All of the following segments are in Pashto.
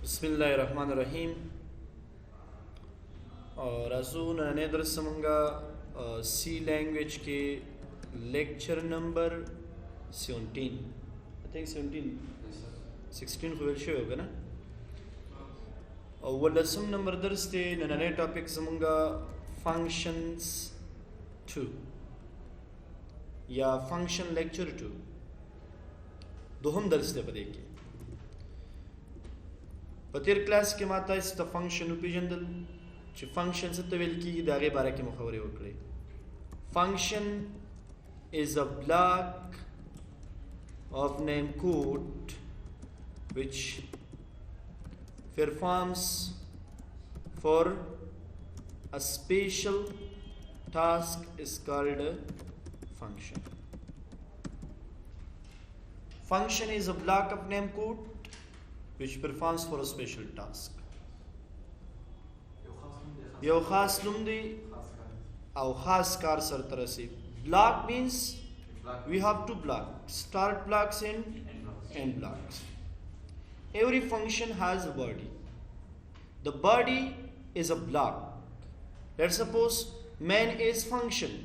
बिस्मिल्लाहिर्रहमानिर्रहीम और अजून दरस मंगा सी लैंग्वेज के लेक्चर नंबर 17 आई थिंक 16 को वेल होगा ना और वलसम नंबर दरस ते नए टॉपिक मंगा फंक्शंस 2 या फंक्शन लेक्चर 2 दोहम दरस ते पदे के पतेर क्लास के माता इस फंक्शन उपजंदल च फंक्शन से तवेल की दागे बारे के मुखबरे वकड़े function is a block of name code which performs for a special task is called a function. Function is a block of name code which performs for a special task. यो खास लुमदी और खास कार सर तरह से block means we have two blocks, start blocks and end blocks. Every function has a body. The body is a block. Let's suppose main is function,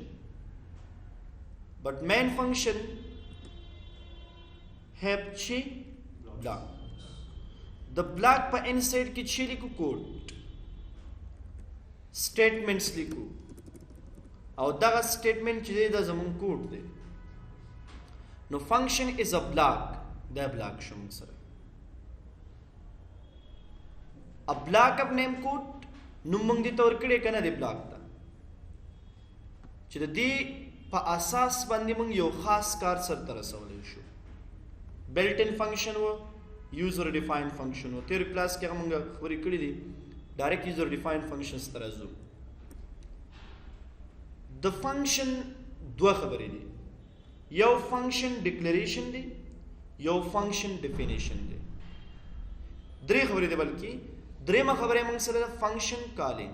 but main function have three blocks. The block पर inside की छह लिखो code statements लिखो और दगा statement चीज़ दा जमुन कोड दे no function is a block दा block शुम sir a block of name code नुमंग दी तौर कड़े कना दे block दा चीज़ दी पा आसास बंदी मंग यो खास कार सर तरह सवाल शु built-in function वो यूजर डिफाइंड फंक्शन हो तेरे क्लास के हम खबरी कड़ी दी डायरेक्ट यूजर डिफाइंड फंक्शंस तरह जो द फंक्शन दो खबरी दी यो फंक्शन डिक्लेरेशन दी यो फंक्शन डेफिनेशन दी द्रे खबरी दी बल्कि द्रे में खबरें मंगसले फंक्शन कालिंग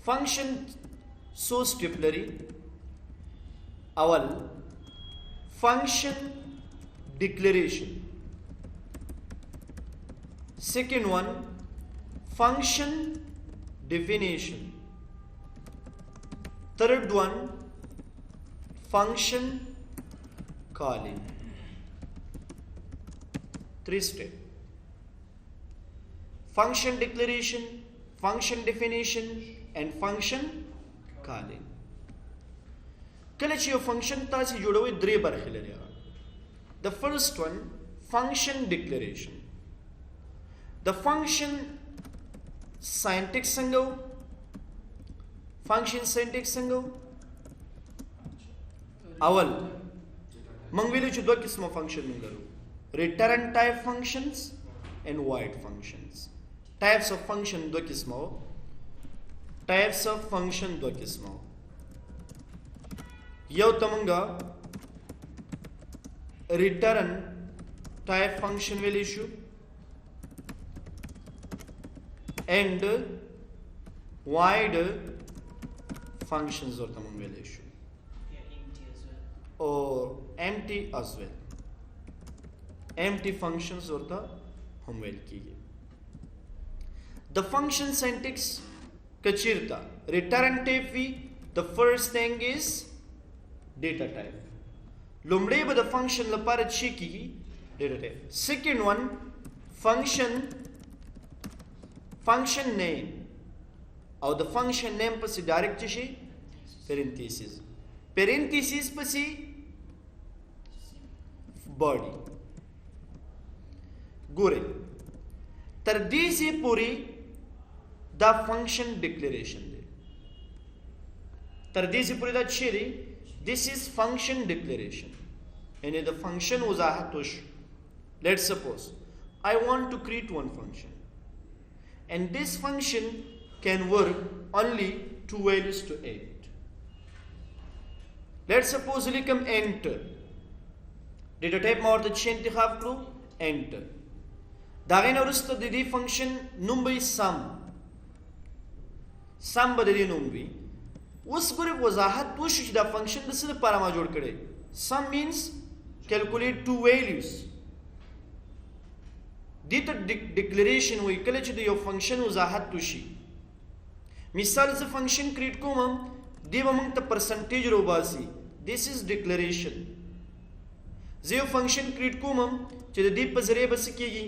फंक्शन सो स्टिपलरी अवल function declaration. Second one, function definition. Third one, function calling. Three step. Function declaration, function definition, and function calling. कल अच्छी function तासी जुड़े हुए द्रे बरखले रहा. The first one, function declaration. The function syntax संगो, function syntax संगो, अवल मंगवेले जो दो किस्म function मंगलो, return type functions and void functions. Types of function दो किस्म हो, types of function दो किस्म हो. यो तमंगा return type function will issue and void functions or tamam will issue or empty as well empty functions or the hum will kiye the function syntax kachirta return type we the first thing is data type लुमड़े बद फंक्शन लपार की data type second one function name और the function name पर से डायरेक्ट चीज़ पेरेंथेसिस पर से बॉडी गोरे तरदी से पूरी द फंक्शन डिक्लेरेशन दे तरदी से पूरी द चीरी This is function declaration. And the function was ahatush. Let's suppose I want to create one function. And this function can work only two values to 8. Let's suppose we come enter. Data type more the chain to have to enter. Dagin orista the function number is sum. Sum badali numbi. उस पूरे वजाहत तो शुदा फंक्शन दस पारा जोड़ करे सम means calculate two values دې ته ډیکلریشن وایي کله چې د یو فنکشن وضاحت وشي. مثال زه فنکشن کریټ کوم دی به موږ ته پرسنټیج روباسي. دیس از ډیکلریشن. زه یو فنکشن کریټ کوم چې د دې په ذریعه به څه کېږي،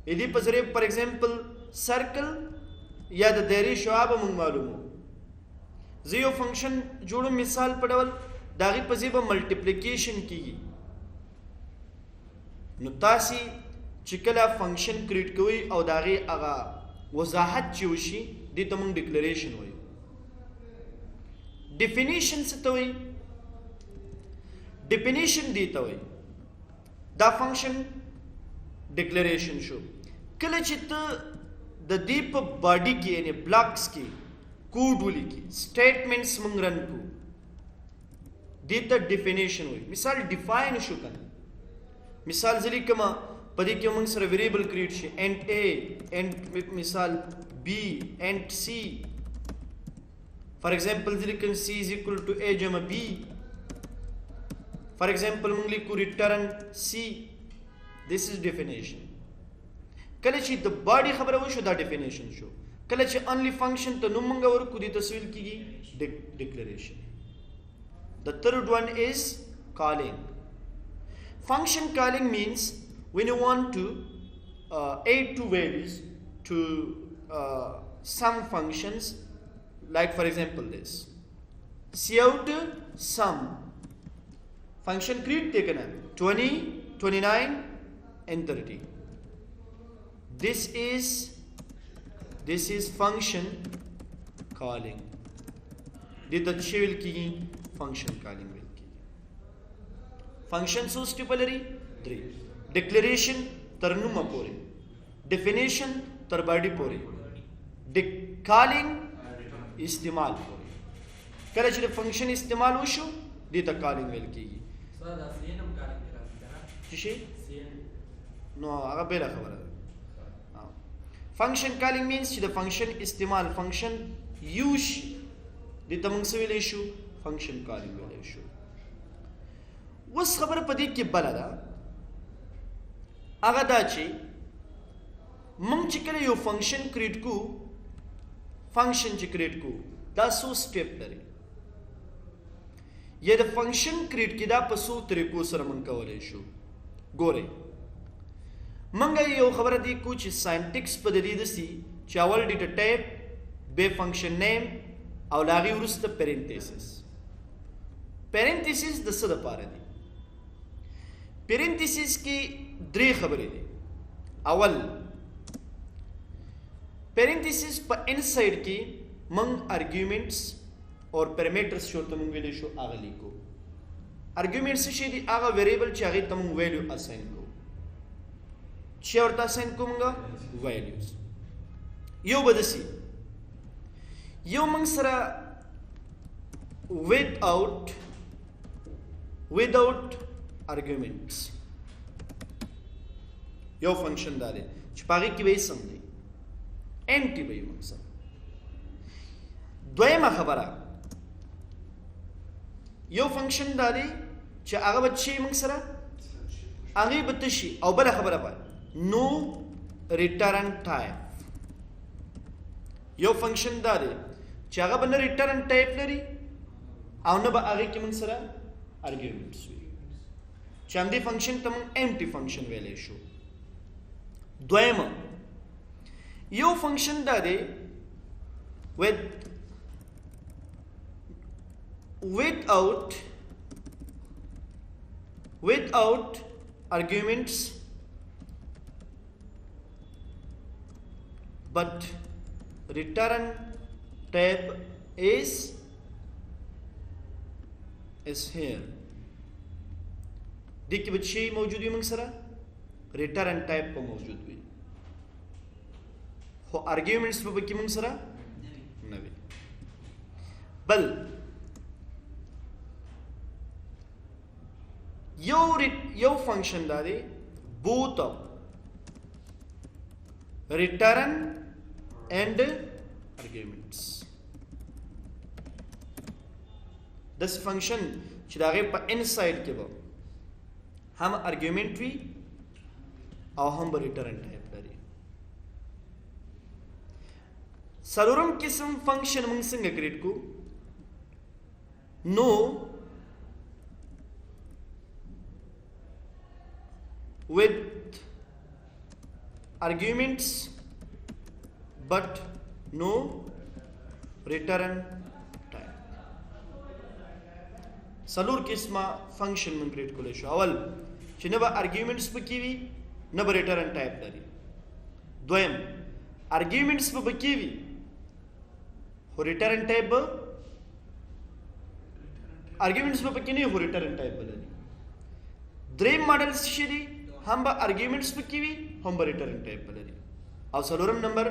د دې په ذریعه فار ایگزامپل سرکل یا د دایرې شعاع به موږ معلومو. زه یو فنکشن جوړم مثال په ډول د هغې په ځای به ملټیپلیکیشن کېږي. نو تاسې چې کله فنکشن کریټ کوئ او د هغې هغه وضاحت چې وشي دې ته موږ ډیکلریشن وایو. ډیفینیشن څه ته وایي؟ ډیفینیشن دې ته وایي دا فنکشن ډیکلریشن شو کله چې ته د دې په باډي کې یعنې بلاکس کې کوډ ولیکي، سټیټمنټس موږ رن کو، دې ته ډیفینیشن وایي. مثال ډیفاین شو کنه، مثال زه لیکم په دې کې موږ سره ویریبل کریټ شي انټ اے انټ مثال بی انټ سی. فار ایگزامپل زه لیکم سی از اکول ټو اے جمع بی. فار ایگزامپل موږ لیکو ریټرن سی. دیس از ډیفینیشن. کله چې د باډي خبره وشو دا ډیفینیشن شو. کله چې انلی فنکشن ته نوم موږ ورکو دې ته څه ویل کېږي؟ ډیکلریشن. The third one is calling. Function calling means when you want to add two values to some functions, like for example this cout sum function create taken 20, 29 and 30. This is function calling. Did the will key function calling will key. Function so stipulary 3. Declaration tarnuma pore. Definition tarbadi pore. Calling istimal pore. Kala che function istimal wushu dita calling will key. So da cnm calling kara. Chishi? No, aga bela khabara. Function calling means the function istimal function use dita موږ څه ویلی شو؟ فنکشن کالینګ ویلی شو. اوس خبره په دې کې بله ده، هغه دا چې موږ چې کله یو فنکشن کریټ کو، فنکشن چې کریټ کو دا څو سټیپ لري، یا د فنکشن کریټ کې دا په څو طریقو سره موږ کولی شو. ګورئ موږ یو خبره دې کو چې ساینټکس په د دې داسې چې اول ډیټا ټایپ، بیا فنکشن نیم او له هغې وروسته پرنتیسس. پرنتیسس د څه دپاره دي؟ پرنتیسس کې درې خبرې دي. اول پرنتیسس په انسایډ کې موږ ارګیومنټس اور پیرامیټرس چې ورته موږ ویلی شو هغه لیکو. ارګیومنټس څه شی دي؟ هغه ویریبل چې هغې ته موږ ویلیو اساین کوو. چې ورته اساین کوو موږ ویلیوز. یو به داسې یو موږ سره without arguments یو فنکشن دا دی چې په هغې کې به یې سم دی انټي به یې موږ سره. دویمه خبره یو فنکشن دا دی چې هغه به چې موږ سره هغې به تشي. او بله خبره به نو ریټرن ټایپ. یو فنکشن دا دی چې هغه به نه ریټرن ټایپ لري او نه به هغې کې موږ سره ارګیومنټس وي، چې همدې فنکشن ته موږ امټي فنکشن ویلی شو. دویمه یو فنکشن دا دی without arguments but return type is here. دې کې به څه شی موجود وي موږ سره؟ ریټرن ټایپ به موجود وي، خو ارګیومنټس به پکې موږ سره نه وي. بل یو فنکشن دا دی both of return and arguments. داسې فنکشن چې د هغې په انسایډ کې به هم ارګیومنټ وي او هم به ریټرن ټایپ لري. څلورم قسم فنکشن موږ څنګه کریټ کو؟ نو with arguments but no return type. څلور قسمه فنکشن موږ کریټ کولای شو. اول چې نه به arguments پکې وي نه به return type لري. دویم arguments به پکې وي خو return type به arguments به پکې نه خو return type به لري. دریم ماډل څه دی؟ هم به arguments پکې وي هم به return type به لري. او څلورم نمبر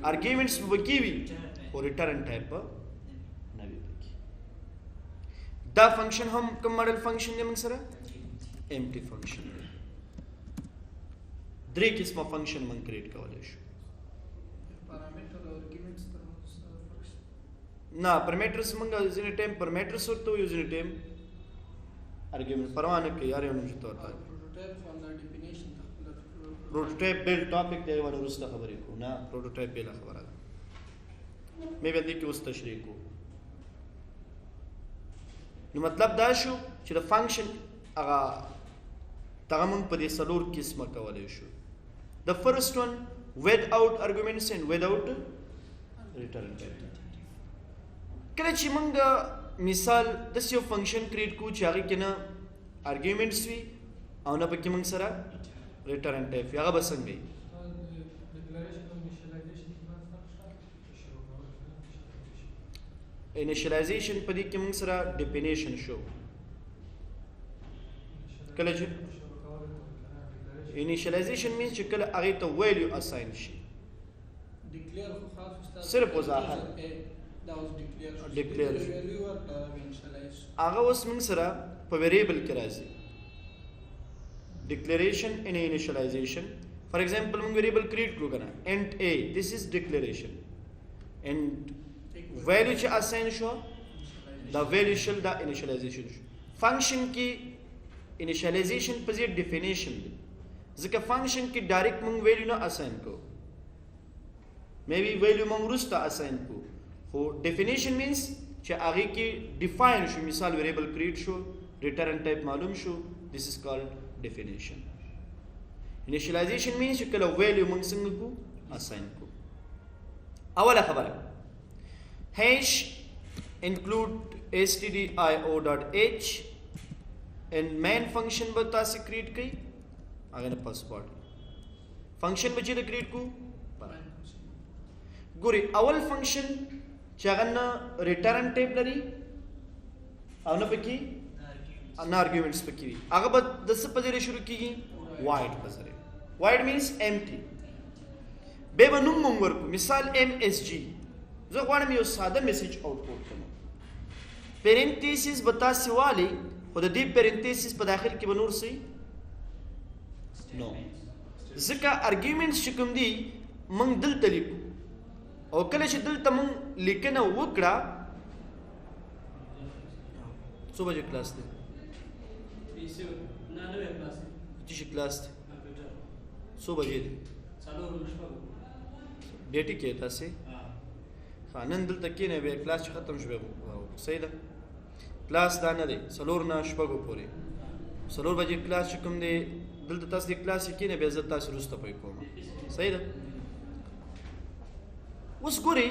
arguments به پکې وي خو return type به نه وي پکې. دا فنکشن هم کوم ماډل فنکشن دی موږ سره؟ empty فنکشن دی. درې قسمه فنکشن موږ کریټ کولی شو. نه پرمیټرز موږ ځینې ټایم پرمیټرز ورته وایو ځینې ټایم argument پروا نه کوي. یار یو نوم ته ورته پروټوټایپ بیل ټاپک دی ونه وروسته خبرې کوو. نه پروټوټایپ بیل خبره ده مې به دې کې اوس تشریح کوو. نو مطلب دا شو چې د فنکشن هغه دغه موږ په دې څلور قسمه کولی شو. The first one without arguments and without return type. کله چې موږ مثال داسې یو فنکشن کریټ کوو چې هغې کې نه arguments وي او نه پکې موږ سره return type وي، هغه به څنګه وي؟ initialization په دې کې موږ سره definition شو. کله چې initialization means چې کله هغې ته value assign شي صرف وضاحت declare هغه اوس موږ سره په variable کې راځي. declaration and initialization. for example موږ variable create کړو کنه int a, this is declaration and value چې assign شو دا value شل دا initialization شو. function کې initialization په ځای definition دی ځکه function کې direct موږ value نه assign کوو maybe value موږ وروسته assign کوو خو definition means چې هغې کې define شو مثال variable create شو return type معلوم شو this is called definition. initialization means چې کله value موږ څنګه کوو assign کوو. اوله خبره hash include stdio.h and main function به تاسې create کړئ هغه نه پاسپورټ function به چې د create کوو ګورئ اول function چې هغه نه return type لري او نه پکې نه arguments پکې وي هغه به د څه په ذریعه شروع کېږي void په ذریعه. void means empty. بیا به نوم موږ ورکړو مثال msg زه غواړم یو ساده میسج آوټپوټ کړم پیرنتیسیس به تاسې والئ خو د دې پیرنتیسیس په داخل کې به نور څه نو ځکه arguments چې کوم دي موږ دلته لیکو او کله چې دلته موږ لیکنه وکړه څو بجې کلاس دی؟ چې کلاس دی څو بجې دی؟ ډیټې کې تاسې نن دلته کېنئ بیا کلاس چې ختم شو بیا صحیح ده کلاس دا نه دی 4 نه 6 پورې 4 بجې کلاس چې کوم دی دلته تاسو د کلاس کې کېنئ بیا زه تاسو وروسته پوی کوم صحیح ده. اوس ګورئ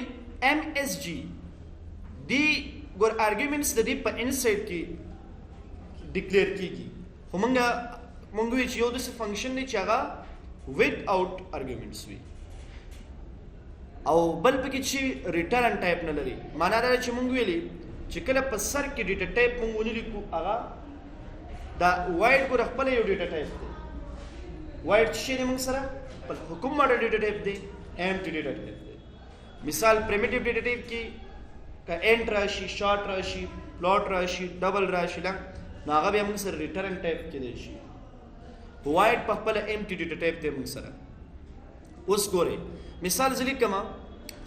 MSG دی ګور arguments د دې په انسایډ کې ډیکلیئر کېږي خو موږ وایو چې یو داسې فنکشن دی چې هغه without arguments وي او بل پکې چې ریټرن ټایپ نه لري. معنا دا چې موږ ویلي چې کله په سر کې ډیټا ټایپ موږ ونه لیکو هغه دا وایډ ګور خپل یو ډیټا ټایپ دی وایډ چې دی موږ سره په حکم ماډل ډیټا ټایپ دی empty ډیټا ټایپ دی. مثال پریمیټیو ډیټا ټایپ کې که انټ راشي شارټ راشي پلاټ راشي ډبل راشي نو هغه بیا موږ سره ریټرن ټایپ کېدی شي. وایډ په خپل empty ډیټا ټایپ دی موږ سره. اوس ګورئ مثال زه لیکم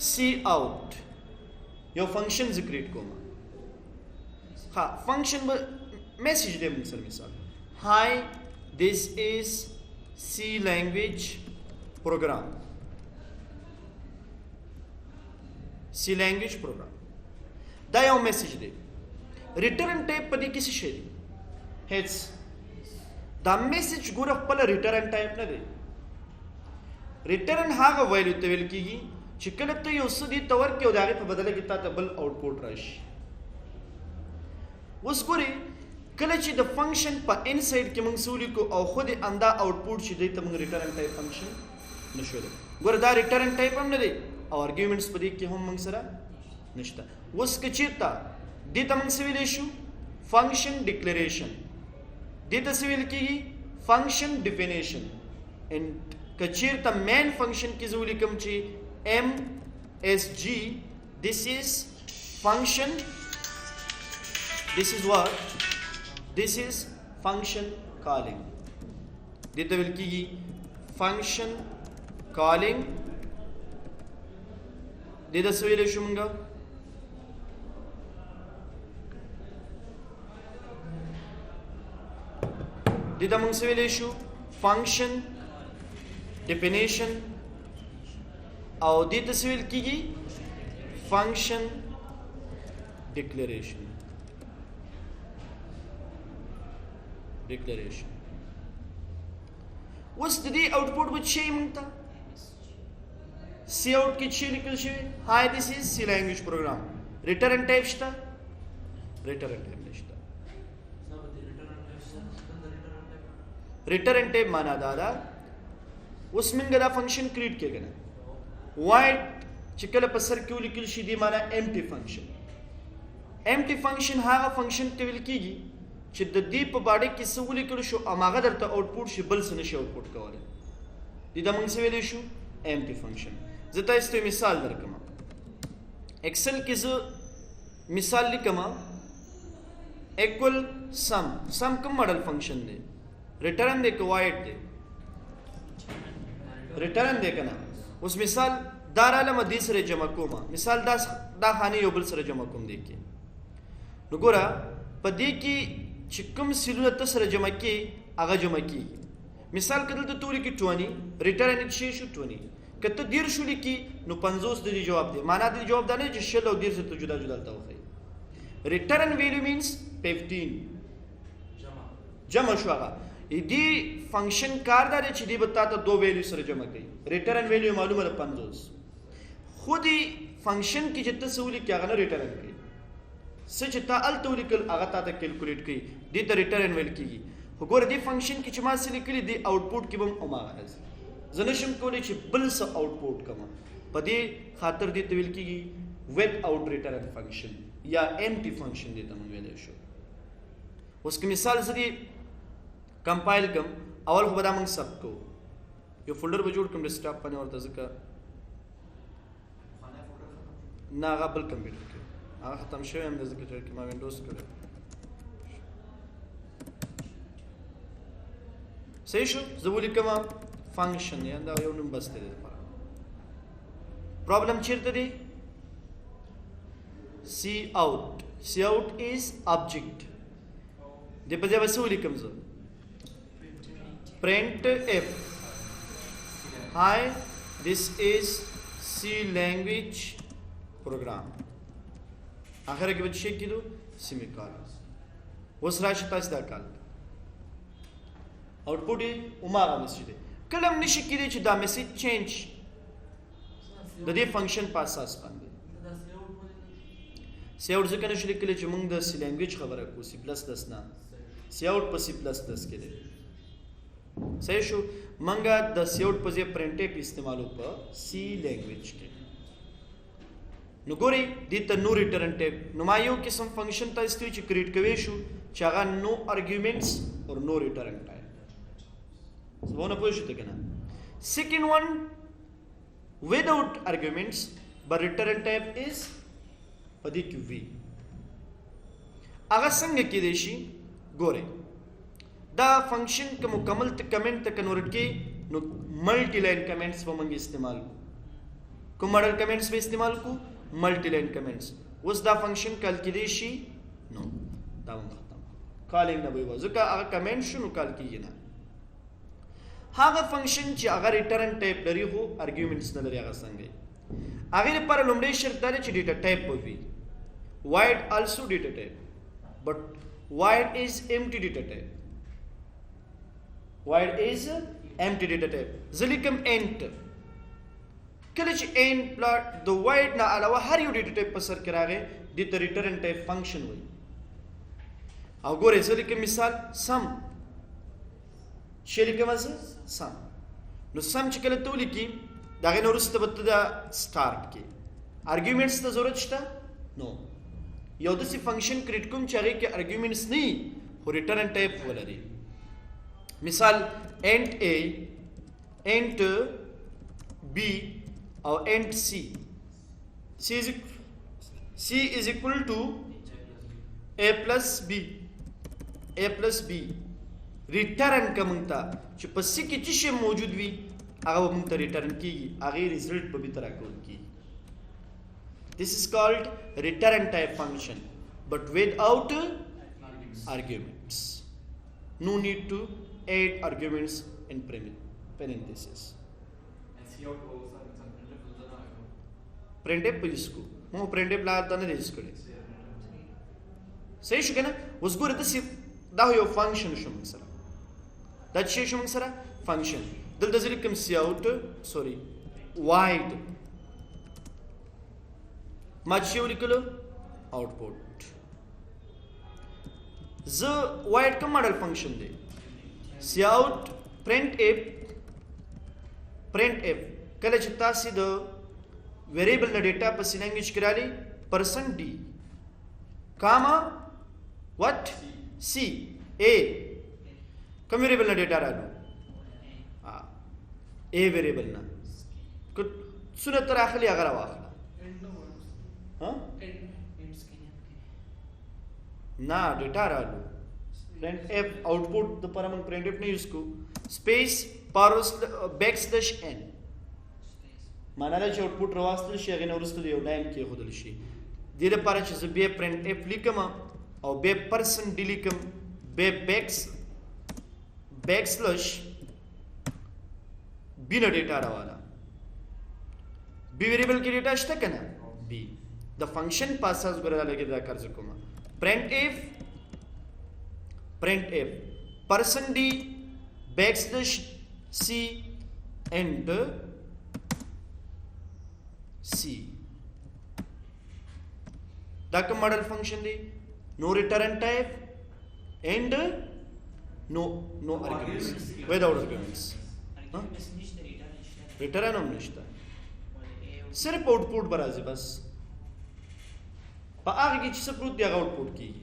سی آوټ یو فنکشن زه کریټ کوم ها فنکشن به میسج دی موږ سره مثال hi this is C language program دا یو میسج دی ریټرن ټایپ په دې کې څه شی دی هیڅ دا میسج ګوره خپل ریټرن ټایپ نه دی ریټرن هغه ویلیو ته ویل کیږي چې کله ته یو څه دې ته ورکړې او د هغې په بدله کې تا ته بل آوټپوټ راشي اوس ګورې کله چې د فنکشن په انسایډ کې موږ څه ولیکو او خود یې همدا آوټپوټ چې دی ته موږ ریټرن ټایپ فنکشن نشو دی ګوره دا ریټرن ټایپ هم نه دی او ارګیومنټس په دې کې هم موږ سره نشته اوس که چېرته دې ته موږ څه ویلی شو فنکشن ډیکلریشن دې ته څه ویل کېږي فنکشن ډیفینیشن که چېرته مین فنکشن کې زه ولیکم چې MSG this is function this is what this is function calling دې ته ویل کېږي function calling دې ته څه ویلی شو موږ دې ته موږ څه ویلی شو فنکشن ډیفینیشن او دې ته څه ویل کېږي فنکشن ډیکلریشن اوس د دې آوټپوټ به څه موږ ته سی آوټ کې څه لیکل شوی هاي دیس از سی لینګویج پروګرام ریټرن ټایپ شته ریټرن ټایپ نشته ریټرن ټایپ معنا دا ده اوس موږ دا فنکشن کریټ کېږي نه وایټ چې کله په سر کې ولیکل شي دی معنا امټي فنکشن امټي فنکشن هغه فنکشن ته ویل کېږي چې د دې په باډي کې څه ولیکل شو هماغه درته آوټپوټ شي بل څه نشي آوټپوټ کولی دې ته موږ څه ویلی شو امټي فنکشن زه تاسو ته مثال درکړم ایکسل کې زه مثال لیکم equal sum کوم ماډل فنکشن دی ریټرن دی که وایټ دی ریټرن دی که نه اوس مثال دا رالمه دې سره جمع کوم مثال دا خانه یو بل سره جمع کوم دی کې نو ګوره په دې کې چې کوم سیلونه ته سره جمع کې هغه جمع کېږي مثال که دلته تو لیکي 20 ریټرن یې شی شو 20 که ته 10 لیکي نو 50 د دې جواب دی معنا د دې جواب دا نه چې 10 او 10 ته جدا جدا ته وښیي ریټرن ویلیو مینس 15 جمع شو هغه دې فنکشن کار دا دی چې دې به تا ته دو ویلیو سره جمع کوي ریټرن ویلیو معلومه ده 50 خو دې فنکشن کې چې ته څه ولیکې هغه نه ریټرن کوي څه چې تا هلته ولیکل هغه تا ته کیلکولیټ کوي دې ته ریټرن ویل کېږي خو ګوره دې فنکشن کې چې ما څه لیکلي دې آوټپوټ کې به هم هماغه راځي زه نشم کولی چې بل څه آوټپوټ کړم په دې خاطر دې ته ویل کېږي ویت آوټ ریټرن فنکشن یا امټي فنکشن دې ته موږ ویلی شو اوس که مثال زه دې کمپایل کړم اول خو به دا موږ ثبت کوو یو فولډر به جوړ کړم ډیسکټاپ باندې ورته ځکه نه هغه بل کمپیوټر کې هغه ختم شوی هم دی ځکه چې ما وینډوز کړی صحیح شو زه ولیکم فنکشن یا دا یو نوم بس دی لپاره پرابلم چیرته دی سی آوټ از آبجیکټ دې په ځای به څه ولیکم زه print f hi this is C language program اخر کې به څه کېدو سیمیکولن اوس راشي تاسو دا کال آوټپوټ یې هماغه مسج دی کله هم نشي کېدی چې دا میسج چینج د دې فنکشن په اساس باندې سی آوټ ځکه نشو لیکلی چې موږ د سی لینګویج خبره کوو سی پلس پلس نه سی آوټ په سی پلس پلس کې دی صحیح شو منګه د سی آوټ په ځای پرنټ ټایپ استعمالو په سی لینګویج کې نو ګورئ دې ته نو ریټرن ټایپ نو ما یو قسم فنکشن ته استوي چې کریټ کوي شو چې هغه نو ارګیومنټس اور نو ریټرن ټایپ زونه پوه شو ته کنه سیکنډ ون without arguments but return type is پدې کې وی هغه څنګه کېدای شي ګورئ دا فنکشن که مکمل ته کمنټ ته کنورټ کې نو ملټي لاین کمنټس به موږ استعمال کوم ماډل کمنټس به استعمال کو ملټي لاین کمنټس اوس دا فنکشن کال کېدای شي نو دا هم ختم کالینګ نه وي ځکه هغه کمنټ شنو کال کېږي نه هغه فنکشن چې هغه ریټرن ټایپ لري خو ارګیومنټس نه لري هغه څنګه هغه لپاره لومړی شرط دا دی چې ډیټا ټایپ وي void also data type but void is empty data type void is empty data type ذلکم int کله چې int plot د void نه علاوه هر یو ډیټا ټایپ په سر کې راغی د ته ریټرن ټایپ فنکشن وایي او ګوره ذلکم مثال sum شریکه واسه sum نو sum چې کله ته ولیکي دغه نو وروسته به ته د سٹارټ کې ارګیومنټس ته ضرورت شته نو یو داسې فنکشن کریټ کوم چې هغې کې ارګیومنټس نه وي خو ریټرن ټایپ ولري مثال انټ a انټ b او انټ c c is equal to a plus b ریټرن کوم ته چې په c کې څه شی موجود وي هغه موږ ته ریټرن کیږي هغه ریزلټ په به تر راکول کیږي This is called return type function, but without arguments. No need to add arguments in parentheses. printf पे इसको मो printf ला दाने दे इसको सही शो कना उसको रहता सिर्फ दा हो यो function शो मसरा दा चीज़ शो मसरा function दल दज़िल कम cout sorry wide ما چې ولیکلو آوټپوټ زه وایډ کوم ماډل فنکشن دی cout printf کله چې تاسو د ویریبل نه ډیټا په سی لینګویج کې رالي %d کاما what c a کوم ویریبل نه ډیټا رالو a ویریبل نه کو څونه تر اخلي هغه واخله ना डेटा रालू printf आउटपुट द पर हम printf ने यूज को स्पेस पारोस बैकस्लैश n मानाला چې आउटपुट راوستل شي غن ورسته یو لاین کې خودل شي د دې لپاره چې زه به printf لیکم او به %d لیکم به बैकस्लैश b نه ډیټا راواله b ویریبل کې ډیټا شته کنه b د فنکشن پاساس ګره لګي دا کار ځکوم printf %d \c and c دا کوم ماډل فنکشن دی نو ریټرن ټایپ and no arguments without arguments ریټرن هم نشته صرف आउटपुट برازي بس په هغه کې چې څه پروت دی هغه آوټپوټ کیږي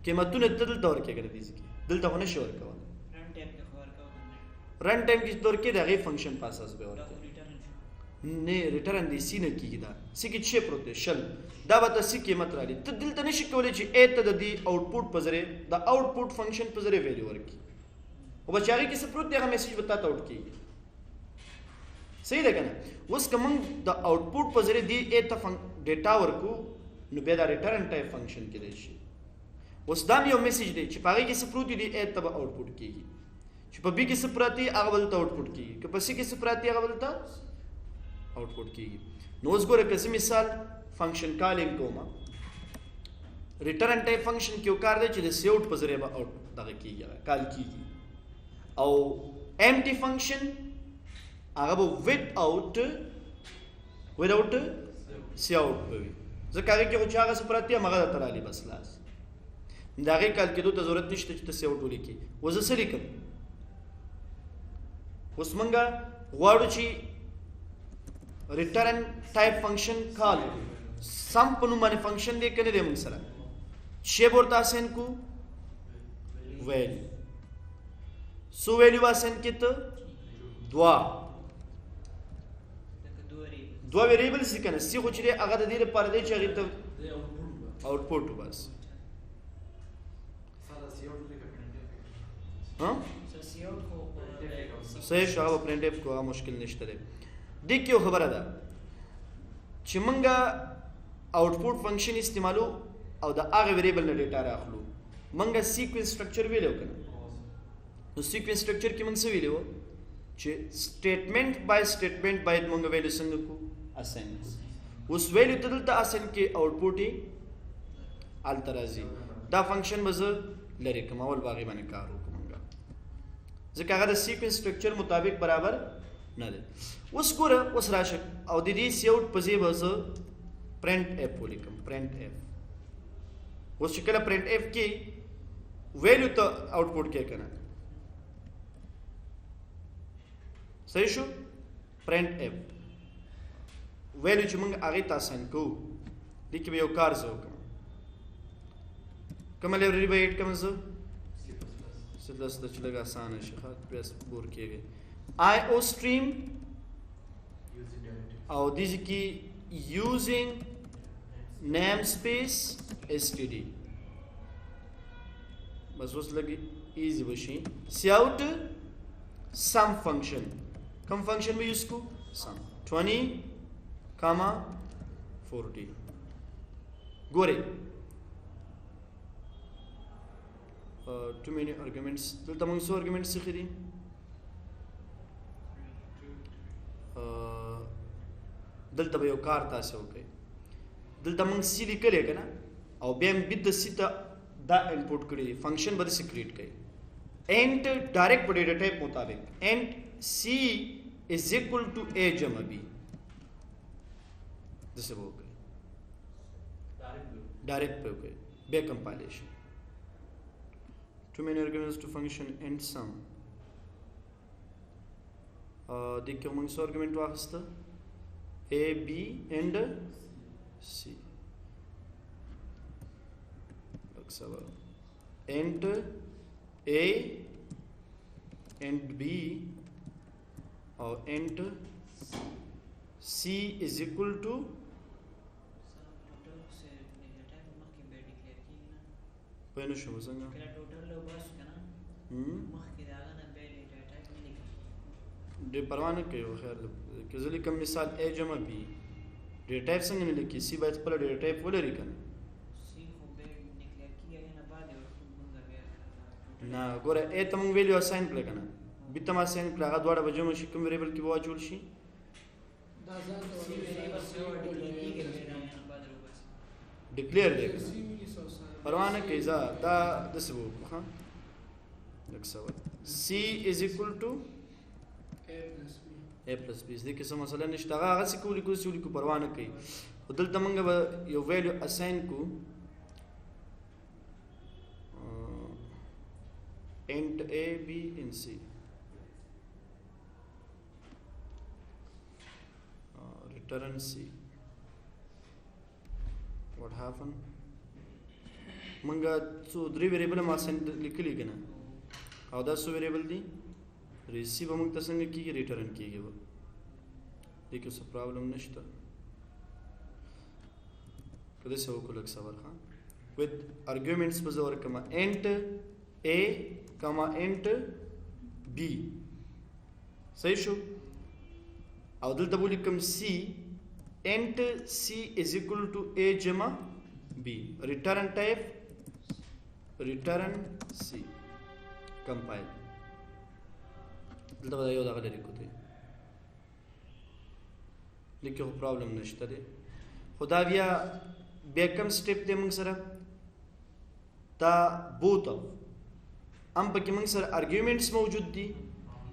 قیمتونه دلته ورکېږي د دې ځکه دلته ونه شي ورکول رن ټایم کې دور کې دغه فنکشن په اساس به ورکړي نه ریټرن دی سی نه کیږي دا سی کې څه پروت دی شل دا به تاسو قیمت را لې ته دلته نشي کولای چې ا ته د دې آوټپوټ په ذریعہ د آوټپوټ فنکشن په ذریعہ ویلیو ورکړي او بچاره کې څه پروت دی هغه میسج وتا ته آوټ کیږي صحیح ده کنه اوس کوم د آوټپوټ په ذریعہ دی ا ته ډیټا ورکو نو به دا ریټرن ټایپ فنکشن کې دی شي اوس دا یو میسج دی چې پاره کې څه پروت دی ا ته آوټپوټ کیږي چې په بي کې څه پراتی هغه ولته آوټپوټ کیږي که په سي کې څه پراتی هغه ولته آوټپوټ کیږي نو اوس ګوره که مثال فنکشن کالینګ کوم ریټرن ټایپ فنکشن کې یو کار دی چې د سیوټ په ذریعہ به آوټ دغه کیږي کال کیږي او empty function هغه به without cout وي ځکه هغه کې چې هغه څه پراتی هغه تر علي بس لاس دا هغه کال کېدو ته ضرورت نشته چې ته cout ولیکي وزه سره کوم اوس مونږه غواړو چې ریټرن ټایپ فنکشن کال سم په نوم باندې فنکشن دی کنه د موږ سره شی ورته اسین کو ویلیو سو ویلیو اسین کېته دوا ویریبلز دي کنه سی خو چې هغه د دې لپاره دی چې هغه ته آوټپوټ بس ها صحیح شو هغه پرنټ اف کو مشکل نشته دی د کیو خبره ده چې مونږه آوټپوټ فنکشن استعمالو او د هغه ویریبل نه ډیټا راخلو مونږه سیکوینس سټرکچر ویلو کنه نو سیکوینس سټرکچر کې موږ څه ویلي وو چې سټیټمنټ بای سټیټمنټ باید موږ ویلو څنګه کو اساین کو اوس ویلو ته دلته اساین کې آوټپوټ یې هلته راځي دا فنکشن به زه لرې کوم اول به هغې باندې کار وکړو موږ ځکه هغه د سیکوینس سټرکچر مطابق برابر نه دی اوس ګوره اوس راشه او د دې سی آوټ په ځای به زه پرنټ اف ولیکم پرنټ اف اوس چې کله پرنټ اف کې ویلو ته آوټپوټ کې کنه صحیح شو پرنٹ اف ویلو چې موږ هغې ته اساین کوو دې کې به یو کار زه وکړم کومه لایبرري به ایډ کړم زه څه داسې ده چې لږ اسانه شي بیا بور کېږي آی او سټریم او دې کې یوزینګ نیم سپیس ایس ټي ډي بس اوس لږ ایزی بشي سی آوټ سم فنکشن کم فنکشن میں یوز کو سم 20 کاما 40 گورے too many arguments دلته موږ څو arguments څخه دي دلته به یو کار تاسو وکړئ دلته موږ سی لیکلې کنه او بیا هم بد سی ته دا انپوټ کړی فنکشن به څه کریټ کړي and direct data type مطابق and c is equal to a جمع b دسه وکړي direct په وکړي بیا compilation too many arguments to function and sum د کوم څو argument واخسته a b and c اکسبا and a and b or and c is equal to پوه نه شوم څنګه ډېر پروا نه کوي خیر که زه لیکم مثال a جمع b ډیټا ټایپ څنګه نه لیکي c باید خپله ډیټا ټایپ ولري که نه ګوره ا ته موږ ویلیو اساین کړه که نه بي ته م اساین کړه هغه دواړه به جمع شي کوم ویریبل کې به واچول شي ډیکلیئر دی پروا نه کوي ځه دا داسې به وکړو ښه لږ صبر سی از اکول ټو a پلس بي دې کې څه مسله نشته هغه هغسې که ولیکو داسې ولیکو پروا نه کوي خو دلته موږ به یو ویلیو اساین کړو int a b and c return c what happened منګه څو درې ویریبل ما سند لیکلي کنه او دا څو ویریبل دي ریسیو موږ ته څنګه کیږي ریټرن کیږي و دې کې څه پرابلم نشته کله څه وکړل صبر خان with arguments په زور کما int a comma int b صحیح شو او دلته ولیکم c int c is equal to a جمع b return type return c compile دلته یو دغه لري کوته لیکو پرابلم نشته دی خدا بیا کم سټیپ دی موږ سره دا بوت هم پکې موږ سره ارګیومنټس موجود دي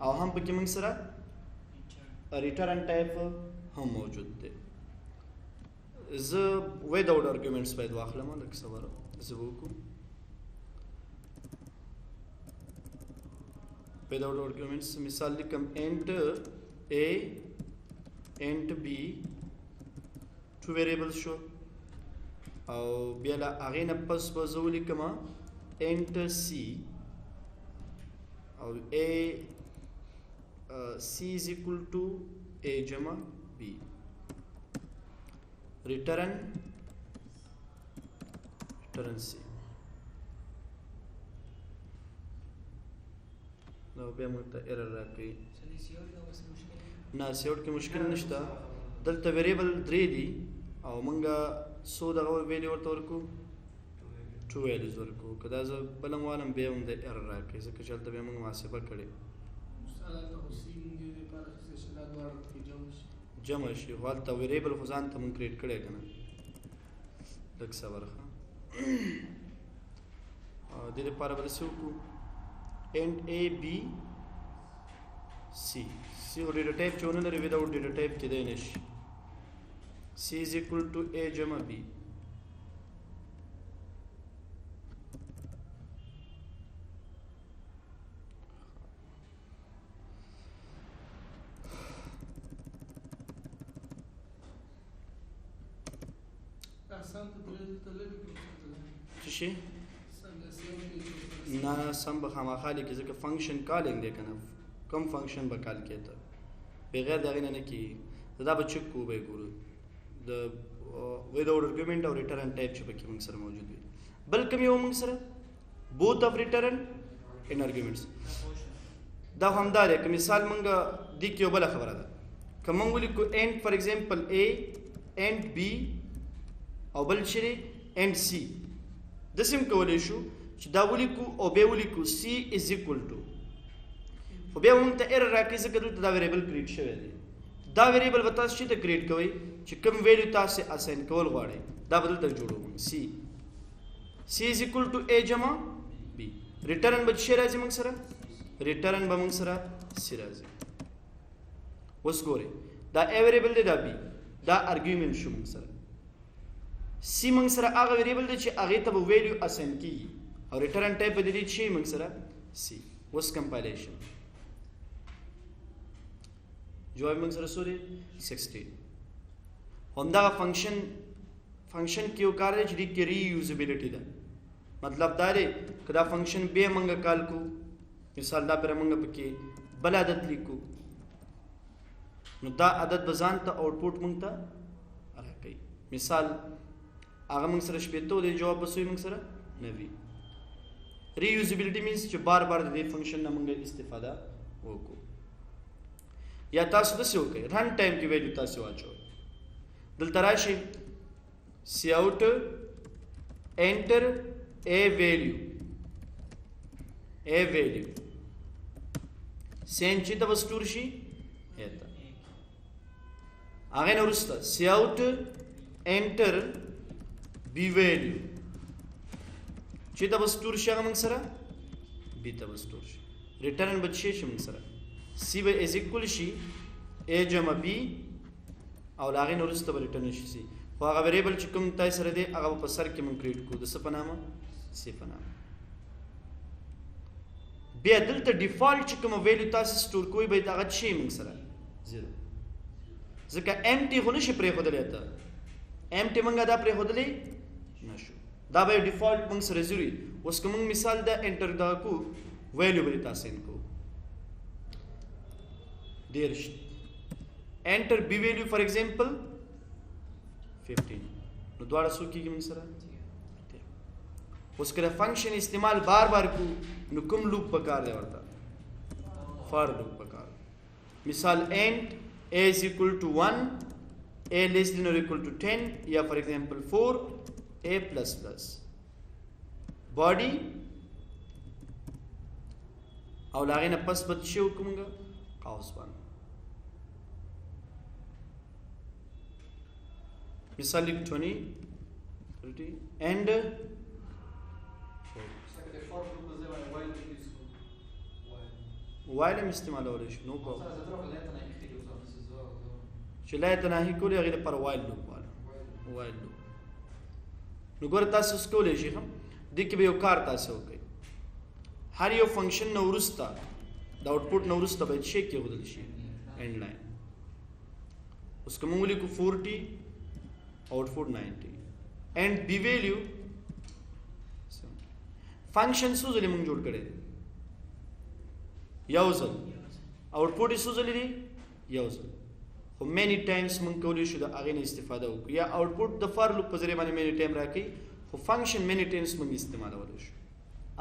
او هم پکې موږ سره ریټرن ټایپ هم موجود دی زه وداوټ ارګیومنټس باید واخلم لکه صبر زه وکړم وداوټ ارګیومنټس مثال لیکم int a int b two variables شو او بیا لا هغې نه پس به زه ولیکم int c او a c is equal to a جمع b return c نو بیا موږ ته ایرر راکوي نه سیوټ کې مشکل نشته دلته ویریبل درې دي او موږ څو دغه ویلیو ورته ورکو ټو ویلیوز ورکو که دا زه بله غواړم بیا هم د ایرر راکړي ځکه چې هلته بیا موږ محاسبه کړې جمع شي خو هلته ویریبل خو ځان ته موږ کریټ کړی که نه لږ صبر ښه دې دپاره به څه وکړو اینډ اے بی سی سی خو ډیټا ټایپ چې ونه لري وداوټ ډیټا ټایپ کېدی نه شي سی از اکول ټو اے جمع بی څه شي نه سم به خامخا لیکي ځکه فنکشن کالینګ دی که نه کوم فنکشن به کال کېته بغیر د هغې نه نه کېږي دا به چک کوو به یې ګورو د وداوټ ارګومنټ او ریټرن ټایپ چې پکې موږ سره موجود وي بل کوم یو موږ سره بوث اف ریټرن ان ارګومنټس دا همدا دی که مثال موږ دې کې یو بله خبره ده که موږ ولیکو اینډ فار ایگزامپل اے اینډ بی او بل چې دی اینډ سی داسې هم کولی شو چې دا ولیکو او بیا ولیکو سی از اکول ټو خو بیا موږ ته ایرر راکړي ځکه دلته دا ویریبل کریټ شوی دی دا ویریبل به تاسو چې ته کریټ کوئ چې کوم ویلیو تاسې اساین کول غواړئ دا به دلته جوړوو سی از اکول ټو اے جمع بی ریټرن به څه راځي موږ سره ریټرن به موږ سره سی راځي اوس ګورئ دا اے ویریبل دی دا بی دا ارګیومنټ شو موږ سره سی موږ سره هغه ویریبل دی چې هغې ته به ویلیو اساین کېږي او ریټرن ټایپ به د دې چې موږ سره سی اوس کمپایلیشن جواب موږ سره څو دی 16 همدغه فنکشن کې یو کار دی چې دې کې ری یوزبیلیټي ده مطلب دا دی که دا فنکشن بیا موږ کال کو مثال دا پره موږ پکې بل عدد لیکو نو دا عدد به ځان ته آوټپوټ موږ ته راکوي مثال هغه موږ سره شپېته دی جواب به څه وي موږ سره 90 ری یوزبیلیټي مینس چې بار بار د دې فنکشن نه موږ استفاده وکړو یا تاسو داسې وکړئ رن ټایم کې ویلیو تاسې واچوئ دلته راشئ سی آوټ انټر اے ویلیو سین چې ته به سټور شي ایته هغې نه وروسته سی آوټ انټر بی ویلیو چې ته به سټور شي هغه موږ سره بی ته به سټور شي ریټرن به څه شي موږ سره سی به از اکول شي اے جمع بی او له هغې نه وروسته به ریټرن شي سی خو هغه ویریبل چې کوم تای سره دی هغه به په سر کې موږ کریټ کړو د څه په نامه سی په نامه بیا دلته ډیفالټ چې کومه ویلیو تاسې سټور کوئ باید هغه څه موږ سره 0 ځکه ایمټي خو نشي پرېښودلی ته ایمټي موږ دا پرېښودلی نه شو دا به ډیفالټ موږ سره 0 وي اوس که موږ مثال د انټر دغه کو ویلیو به یې تاسین کوو دیرش انټر بی ویلیو فار ایگزامپل 15 نو دواړه څو کېږي موږ سره اوس که د فنکشن استعمال بار بار کو نو کوم لوپ پکار دی ورته فار لوپ پکار مثال اینڈ اے از اکول ټو 1 اے لیس دین اور اکول ټو 10 یا فار ایگزامپل 4 اے پلس پلس باډي او له هغې نه پس به څه وکړو موږ قوس باندې مثال لیک 20 30 and while هم استعمالولی شو نو پرابلم چې لا تناهي کولی هغې لپاره while loop والا while loop نو ګوره تاسو اوس کولی شئ دې کې به یو کار تاسو وکړئ هر یو فنکشن نه وروسته د آوټپوټ نه وروسته باید شی کېښودل شي اینډ لاین اوس که موږ ولیکو 40 आउटपुट 90 and B value function څو ځلې موږ جوړ کړی یو ځل आउटपुट څو ځلې دی یو ځل خو مینی ټایمز موږ کولی شو د هغې نه استفاده وکړو یا आउटपुट د فار لوپ په ذریعه باندې مینی ټایم راکوي خو فنکشن مینی ټایمز موږ استعمالولی شو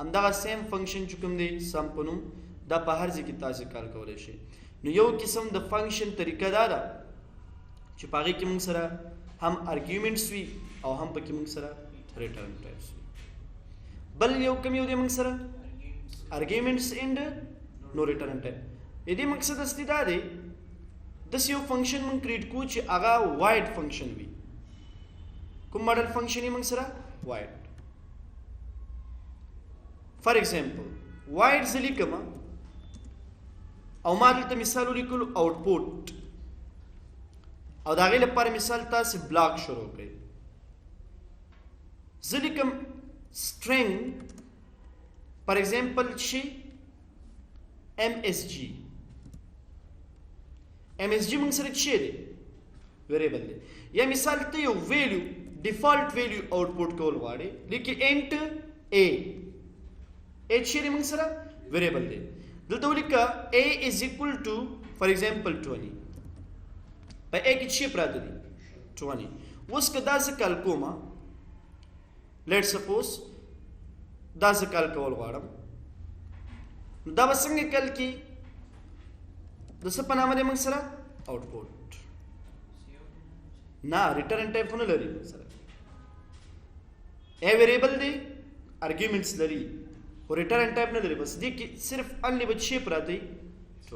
همدغه سیم فنکشن چې کوم دی سم په نوم دا په هر ځای کې تاسې کار کولی شئ نو یو قسم د فنکشن طریقه دا ده چې په هغې کې موږ سره هم ارګیومنټس وي او هم پکې موږ سره ریټرن ټایپس وي بل یو کوم یو دی موږ سره arguments and no return type. یدې مقصد اصلي دا دی داسې یو فنکشن موږ کریټ کوو چې هغه واید فنکشن وي. کوم ماډل فنکشن یې موږ سره واید. فار ایگزامپل واید زه لیکم او ما دلته مثال ولیکلو آوټپوټ او د هغې لپاره مثال تاسې بلاک شروع کړئ. زه لیکم string فار ایگزامپل چې MSG موږ سره څه دی ویریبل دی. یا مثال ته یو ویلیو ډیفالټ ویلیو آوټپوټ کول غواړې لیکي انټ A چې دی موږ سره ویریبل دی. دلته ولیکه A is equal to فار ایگزامپل 20 په A کې څه پراته دي 20. اوس که دا زه کال کوم لیټ سپوز دا زه کال کول غواړم نو دا به څنګه کال کی د څه په نامه دی موږ سره آوټپوټ نه ریټرن ټایپ خو نه لري موږ سره A ویریبل دی ارګیومنټس لري خو ریټرن ټایپ نه لري. بس دې کې صرف انلی به څه پراته دی 20.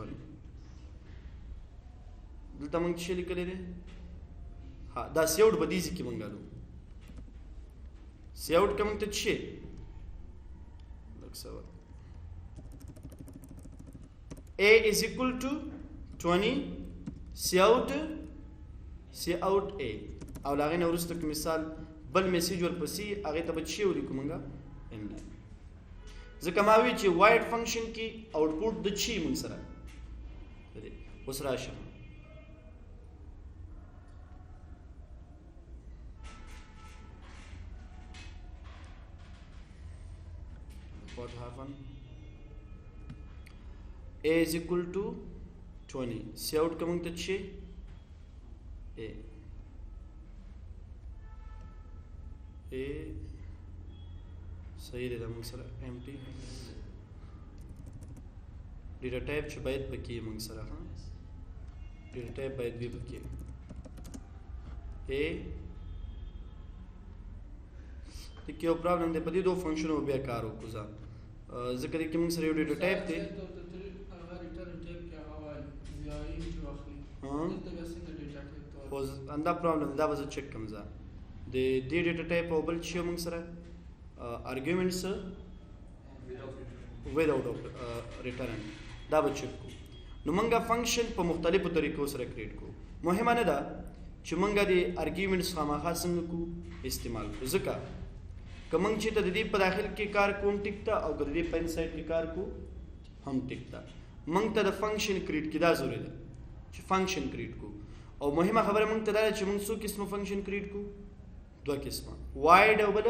دلته موږ څه لیکلی دی ها دا سیوټ به دې ځای کې موږ لرو سیوټ که موږ ته څه A is equal to 20 Cout A او له هغې نه وروسته که مثال بل میسیج ورپسې هغې ته به څه ولیکو موږ MD. ځکه ما وی چې واید فنکشن کې آوټپوټ د څه موږ سره اوس راشم what happen A is equal to 20 Cout ka موږ ته څه A صحیح دی دا موږ سره empty ډیټا ټایپ چې باید پکې موږ سره ډیټا ټایپ باید وي پکې A د کې یو پرابلم دی په دې دوه فنکشنو بیا کار وکړو ځکه دې کې موږ سره یو ډیټا ټایپ دی خو همدا پرابلم دا به زه چک کړم د دې ډیټا ټایپ او بل چې موږ سره arguments without return دا به چک کو. نو موږ فنکشن په مختلفو طریقو سره کریټ کو. مهمه نه ده چې موږ د arguments خامخا څنګه کو استعمال کو ځکه که موږ چې ته د دې په داخل کې کار کوم ټیک ته او که د دې په انسایډ کې کار کو هم ټیک ته موږ ته د فنکشن کریټ کې دا ضروري ده چې فنکشن کریټ کو. او مهمه خبره موږ ته دا ده چې موږ څو قسمه فنکشن کریټ کو دوه قسمه واید او بل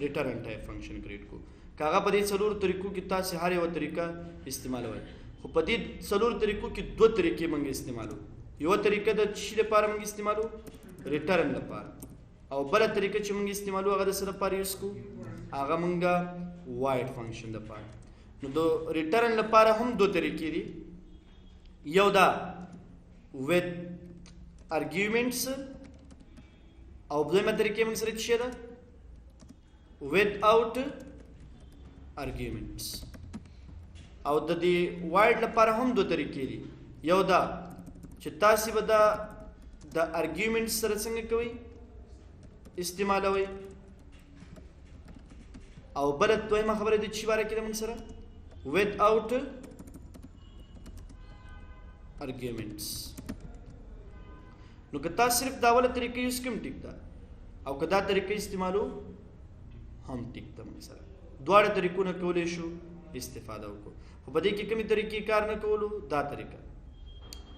ریټرن ټایپ فنکشن کریټ کو. که هغه په دې څلورو طریقو کې تاسې هر یوه طریقه استعمالوئ خو په دې څلورو طریقو کې دوه طریقې موږ استعمالو. یوه طریقه د څه لپاره موږ استعمالو ریټرن لپاره او بله طریقه چې موږ استعمالو هغه د څه لپاره یوز کو هغه موږ واید فنکشن لپاره. نو د ریټرن لپاره هم دوه طریقې دي یو دا with arguments او دویمه طریقې موږ سره څه ده without arguments. او د دې واید لپاره هم دوه طریقې دي یو دا چې تاسې به دا د arguments سره څنګه کوئ استعمالوئ او بله دویمه خبره د چی باره کې ده موږ سره without arguments. نو که تاسو صرف دا اوله طریقه یوز کوم ټیک ده او که دا طریقه استعمالو هم ټیک ده موږ سره دواړه طریقو نه کولی شو استفاده وکړو. خو په دې کې کومې طریقې کار نه کولو دا طریقه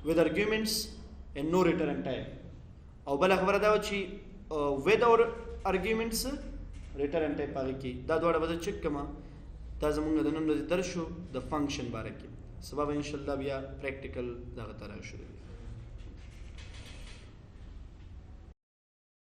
with arguments and no return type او بله خبره دا چې without arguments return type هغې کې دا دواړه به زه چک کړم. دا زمونږ د نن ورځې درس شو د فنکشن باره کې. سبا به انشاءالله بیا پریکټیکل دغه ته راشو.